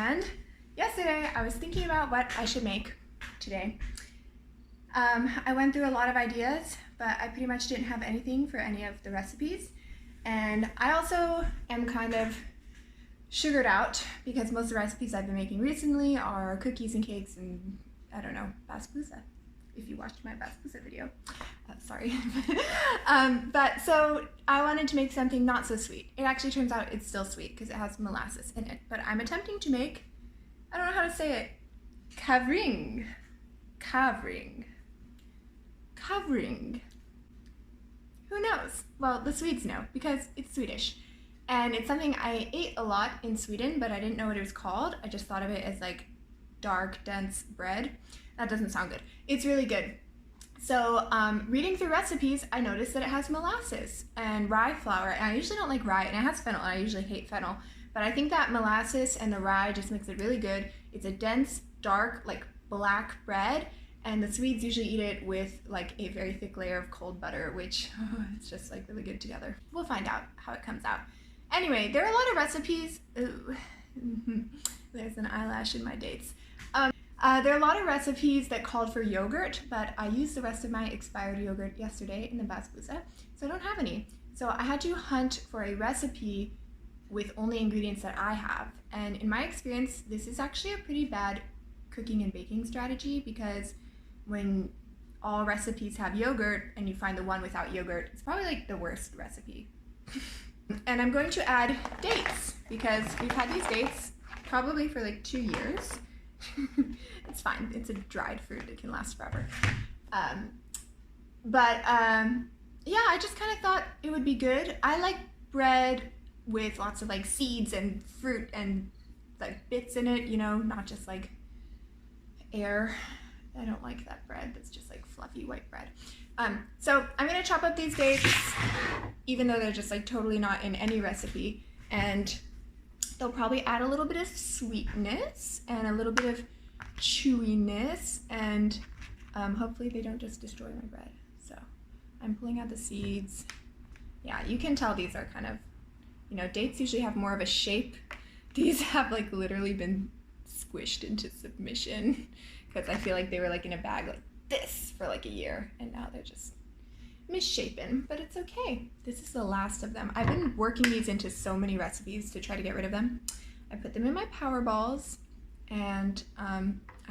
And yesterday I was thinking about what I should make today. I went through a lot of ideas, but I pretty much didn't have anything for any of the recipes. And I also am kind of sugared out because most of the recipes I've been making recently are cookies and cakes and, I don't know, basbousa, if you watched my basbousa video. Sorry. But so I wanted to make something not so sweet. It actually turns out it's still sweet because it has molasses in it. But I'm attempting to make, I don't know how to say it, Kavring. Who knows? Well, the Swedes know because it's Swedish. And it's something I ate a lot in Sweden, but I didn't know what it was called. I just thought of it as like dark, dense bread. That doesn't sound good. It's really good. So reading through recipes, I noticed that it has molasses and rye flour. And I usually don't like rye, and it has fennel, and I usually hate fennel. But I think that molasses and the rye just makes it really good. It's a dense, dark, like black bread. And the Swedes usually eat it with like a very thick layer of cold butter, which it's just like really good together. We'll find out how it comes out. Anyway, there are a lot of recipes. Ooh. There's an eyelash in my dates. There are a lot of recipes that called for yogurt, but I used the rest of my expired yogurt yesterday in the basbousa, so I don't have any. So I had to hunt for a recipe with only ingredients that I have. And in my experience, this is actually a pretty bad cooking and baking strategy because when all recipes have yogurt and you find the one without yogurt, it's probably like the worst recipe. And I'm going to add dates because we've had these dates probably for like 2 years. It's fine. It's a dried fruit. It can last forever. Yeah, I just kind of thought it would be good. I like bread with lots of like seeds and fruit and like bits in it, you know, not just like air. I don't like that bread that's just like fluffy white bread. So I'm gonna chop up these dates, even though they're just like totally not in any recipe, and they'll probably add a little bit of sweetness and a little bit of chewiness, and hopefully they don't just destroy my bread. So I'm pulling out the seeds. Yeah, you can tell these are kind of, you know, dates usually have more of a shape. These have like literally been squished into submission because I feel like they were like in a bag like this for like a year, and now they're just misshapen, but it's okay. This is the last of them. I've been working these into so many recipes to try to get rid of them. I put them in my power balls, and I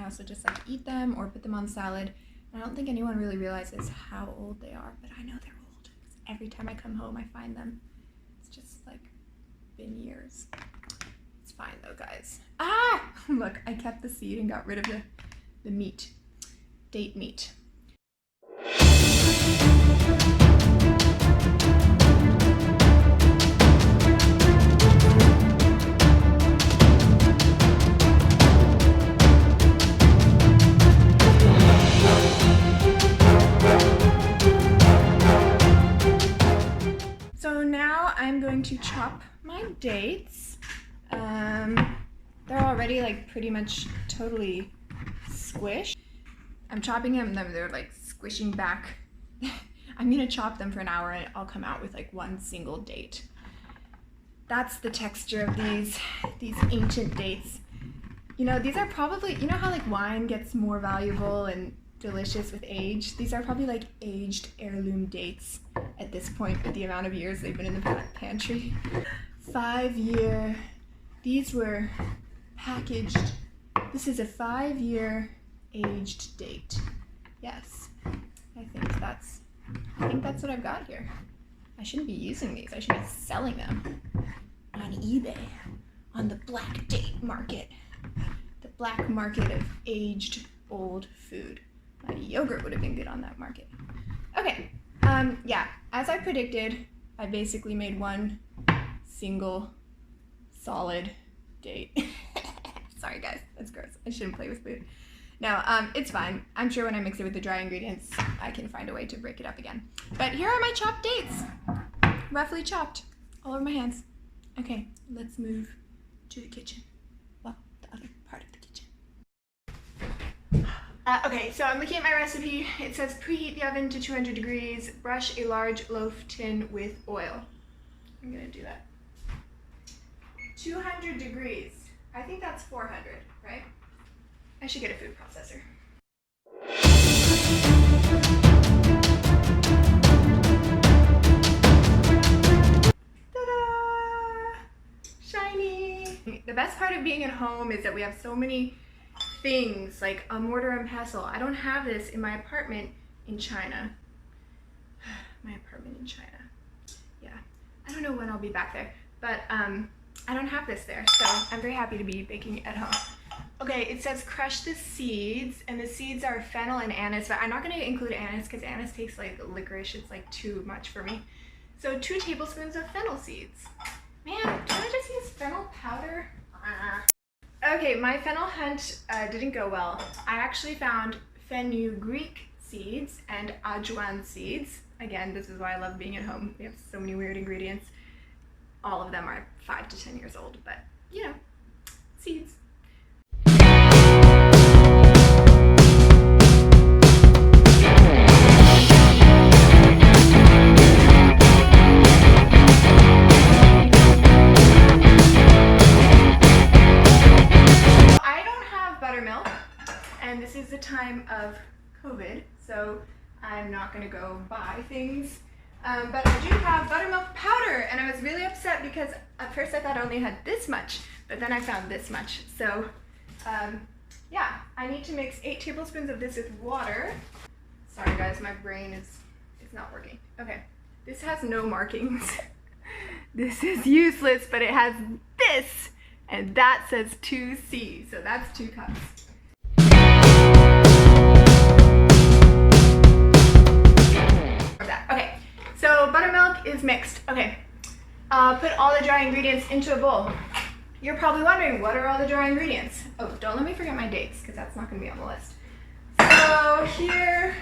also just like eat them or put them on salad. And I don't think anyone really realizes how old they are, but I know they're old because every time I come home I find them. It's just like been years. It's fine though, guys. Ah! Look, I kept the seed and got rid of the meat. Date meat. So now I'm going to chop my dates. They're already like pretty much totally squished. I'm chopping them, they're like squishing back. I'm gonna chop them for an hour and I'll come out with like one single date. That's the texture of these ancient dates. You know, these are probably, you know how like wine gets more valuable and delicious with age? These are probably like aged heirloom dates at this point with the amount of years they've been in the pantry. 5-year, these were packaged. This is a 5-year aged date. Yes, I think that's what I've got here. I shouldn't be using these. I should be selling them on eBay, on the black date market, the black market of aged old food. Yogurt would have been good on that market. Okay, yeah, as I predicted, I basically made one single solid date. Sorry guys, that's gross. I shouldn't play with food. No, it's fine. I'm sure when I mix it with the dry ingredients, I can find a way to break it up again. But here are my chopped dates. Roughly chopped, all over my hands. Okay, let's move to the kitchen. Well, the other part of the kitchen. Okay, so I'm looking at my recipe. It says preheat the oven to 200 degrees, brush a large loaf tin with oil. I'm gonna do that. 200 degrees. I think that's 400, right? I should get a food processor. Ta-da! Shiny! The best part of being at home is that we have so many things, like a mortar and pestle. I don't have this in my apartment in China. My apartment in China. Yeah, I don't know when I'll be back there, but I don't have this there, so I'm very happy to be baking at home. Okay, it says crush the seeds, and the seeds are fennel and anise, but I'm not going to include anise because anise tastes like licorice. It's like too much for me. So 2 tablespoons of fennel seeds. Man, can I just use fennel powder? Okay, my fennel hunt didn't go well. I actually found fenugreek seeds and ajuan seeds. Again, this is why I love being at home. We have so many weird ingredients. All of them are 5 to 10 years old, but you know, seeds. I don't have buttermilk, and this is the time of COVID, so I'm not gonna go buy things. But I do have buttermilk powder, and I was really upset because at first I thought I only had this much, but then I found this much. So yeah, I need to mix 8 tablespoons of this with water. Sorry guys, my brain is not working. Okay, this has no markings. This is useless, but it has this, and that says 2C, so that's 2 cups. Okay. So buttermilk is mixed. Okay, put all the dry ingredients into a bowl. You're probably wondering, what are all the dry ingredients? Oh, don't let me forget my dates, because that's not going to be on the list. So here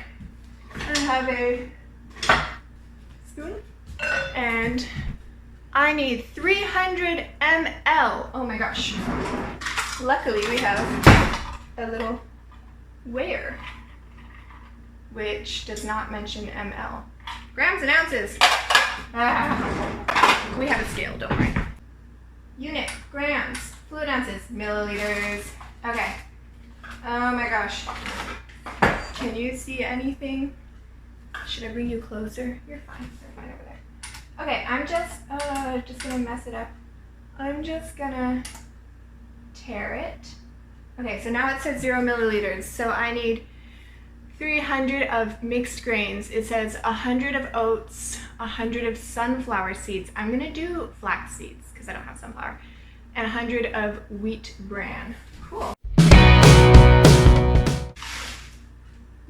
I have a spoon, and I need 300 ml. Oh my gosh. Luckily we have a little weigher, which does not mention ml. Grams and ounces. We have a scale, don't worry. Unit, grams, fluid ounces, milliliters. Okay. Oh my gosh. Can you see anything? Should I bring you closer? You're fine. You're fine over there. Okay, I'm just gonna mess it up. I'm just gonna tear it. Okay, so now it says 0 milliliters. So I need 300 of mixed grains. It says 100 of oats, 100 of sunflower seeds. I'm gonna do flax seeds because I don't have sunflower, and 100 of wheat bran. Cool.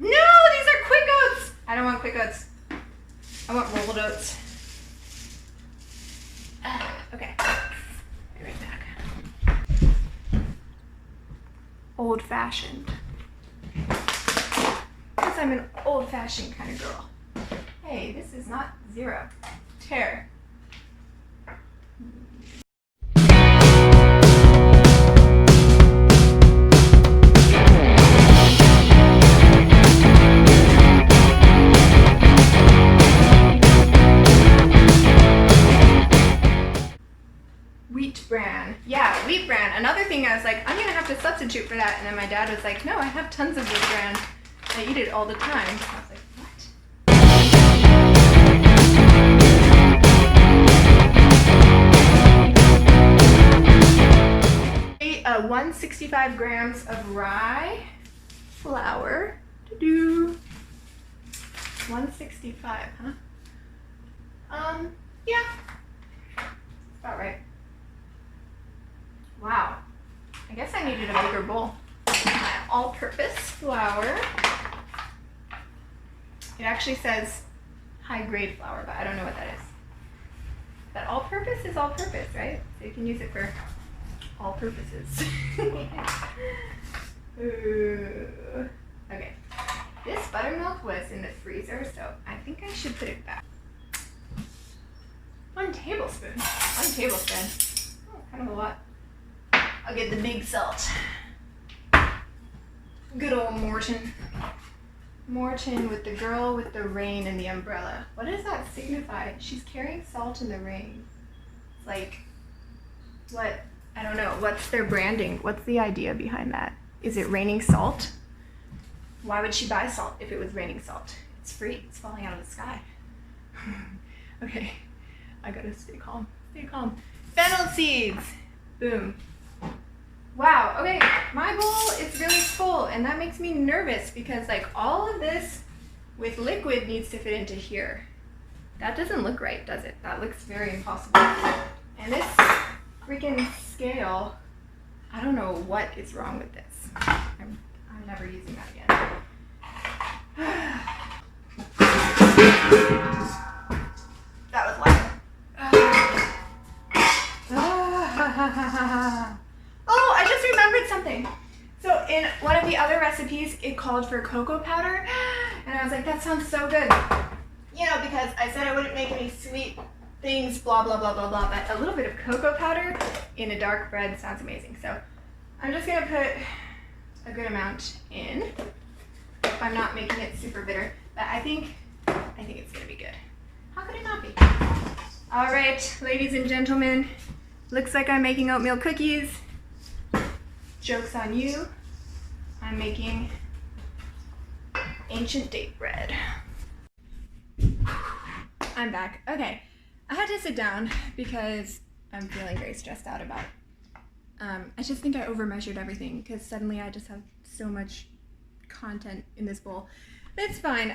No, these are quick oats. I don't want quick oats. I want rolled oats. Okay, be right back. Old fashioned. I'm an old-fashioned kind of girl. Hey, this is not 0. Tear. Wheat bran. Yeah, wheat bran. Another thing I was like, I'm gonna have to substitute for that, and then my dad was like, no, I have tons of wheat bran. I eat it all the time. I was like, what? 165 grams of rye flour. 165, huh? Yeah. About right. Wow. I guess I needed a bigger bowl. My all-purpose flour. It actually says high-grade flour, but I don't know what that is. But all-purpose is all-purpose, right? So you can use it for all purposes. Ooh. Okay. This buttermilk was in the freezer, so I think I should put it back. 1 tablespoon. 1 tablespoon. Oh, kind of a lot. I'll get the big salt. Good old Morton. Morton with the girl with the rain and the umbrella. What does that signify? She's carrying salt in the rain. It's like, what I don't know. What's their branding? What's the idea behind that? Is it raining salt? Why would she buy salt if it was raining salt? It's free. It's falling out of the sky. Okay, I gotta stay calm. Stay calm. Fennel seeds. Boom. Wow, okay, my bowl is really full, and that makes me nervous because like all of this with liquid needs to fit into here. That doesn't look right, does it? That looks very impossible. And this freaking scale, I don't know what is wrong with this. I'm never using that again. That was loud. Oh, I just remembered something. So in one of the other recipes, it called for cocoa powder, and I was like, that sounds so good. You know, because I said I wouldn't make any sweet things, blah, blah, blah, blah, blah, but a little bit of cocoa powder in a dark bread sounds amazing. So I'm just gonna put a good amount in. If I'm not making it super bitter, but I think it's gonna be good. How could it not be? All right, ladies and gentlemen, looks like I'm making oatmeal cookies. Joke's on you. I'm making ancient date bread. I'm back. Okay, I had to sit down because I'm feeling very stressed out about it. I just think I overmeasured everything because suddenly I just have so much content in this bowl. It's fine.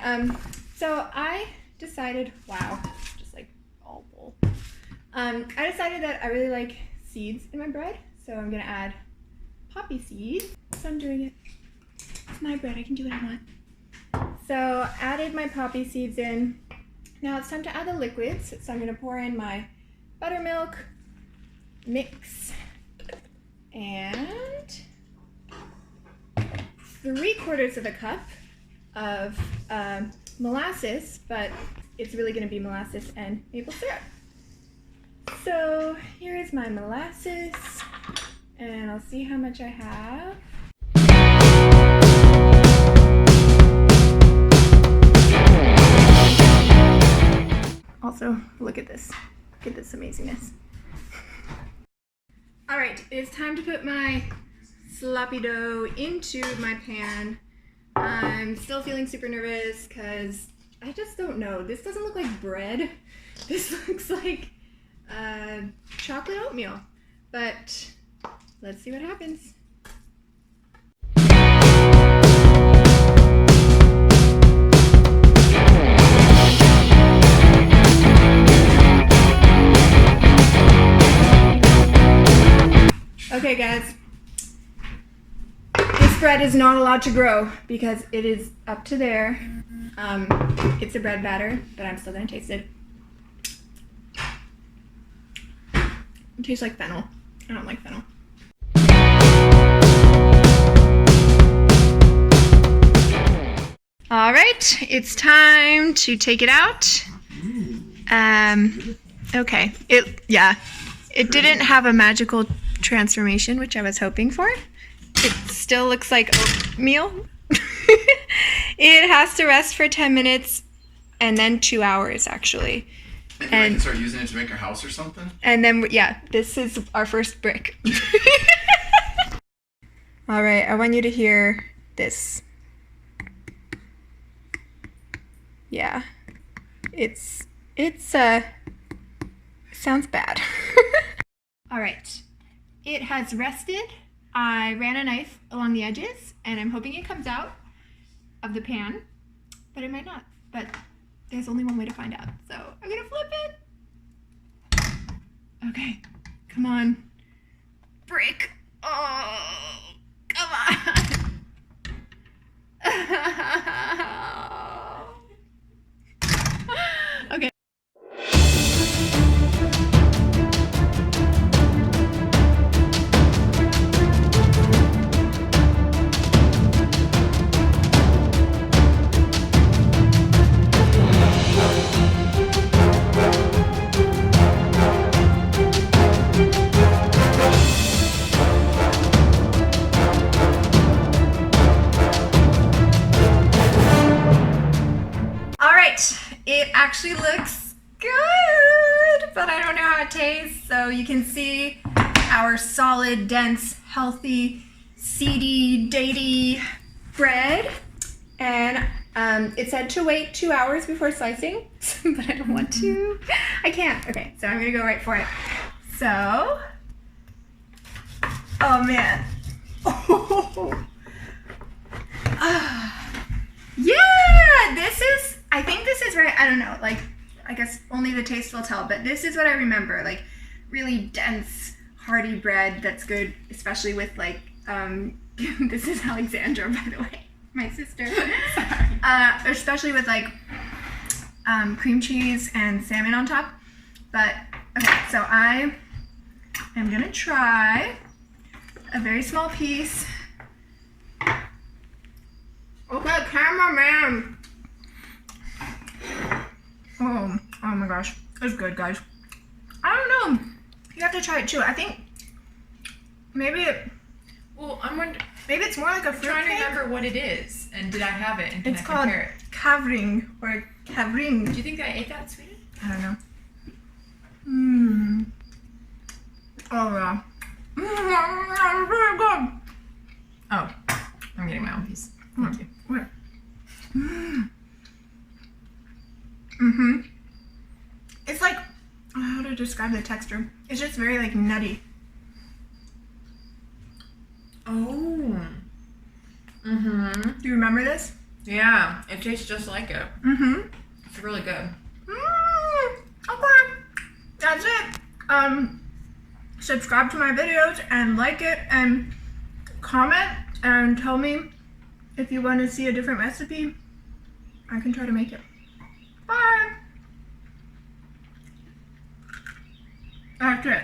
So I decided, wow, just like all bowl. I decided that I really like seeds in my bread, so I'm gonna add poppy seeds. So I'm doing it. It's my bread, I can do what I want. So added my poppy seeds in. Now it's time to add the liquids. So I'm gonna pour in my buttermilk, mix, and 3/4 of a cup of molasses, but it's really gonna be molasses and maple syrup. So here is my molasses, and I'll see how much I have. Also, look at this. Look at this amazingness. All right, it's time to put my sloppy dough into my pan. I'm still feeling super nervous because I just don't know. This doesn't look like bread. This looks like chocolate oatmeal, but let's see what happens. Okay guys, this bread is not allowed to grow because it is up to there. It's a bread batter, but I'm still gonna taste it. It tastes like fennel. I don't like fennel. All right, it's time to take it out. Okay, it didn't have a magical transformation, which I was hoping for. It still looks like oatmeal. It has to rest for 10 minutes and then 2 hours actually. And you can start using it to make your house or something? And then, yeah, this is our first brick. All right, I want you to hear this. Yeah, it sounds bad. All right, it has rested. I ran a knife along the edges, and I'm hoping it comes out of the pan, but it might not. But there's only one way to find out, so I'm gonna flip it. Okay, come on. Brick. Oh, come on. Okay. It actually looks good, but I don't know how it tastes. So you can see our solid, dense, healthy, seedy, datey bread. And it said to wait 2 hours before slicing, but I don't want to. I can't. Okay, so I'm gonna go right for it. So, oh man. Oh. Yeah, I think this is right. I don't know, like, I guess only the taste will tell, but this is what I remember, like really dense, hearty bread that's good, especially with like, this is Alexandra, by the way, my sister. Especially with like cream cheese and salmon on top. But, okay, so I am gonna try a very small piece. Okay, cameraman. Oh my gosh, it's good, guys. I don't know. You have to try it too. I think maybe Well, I'm wondering. maybe it's more like a fruit Trying to cake. remember what it is, and did I have it, and can It's I called compare it? Kavring or Kavring. Do you think I ate that in Sweden? I don't know. Mmm. Oh yeah. Mmm, really good. Oh, I'm getting my own piece. Thank you. Where? Mm-hmm. It's like, how to describe the texture? It's just very like nutty. Oh. Mm-hmm. Do you remember this? Yeah, it tastes just like it. Mm-hmm. It's really good. Okay. That's it. Subscribe to my videos and like it and comment and tell me if you want to see a different recipe. I can try to make it. Bye. That's it.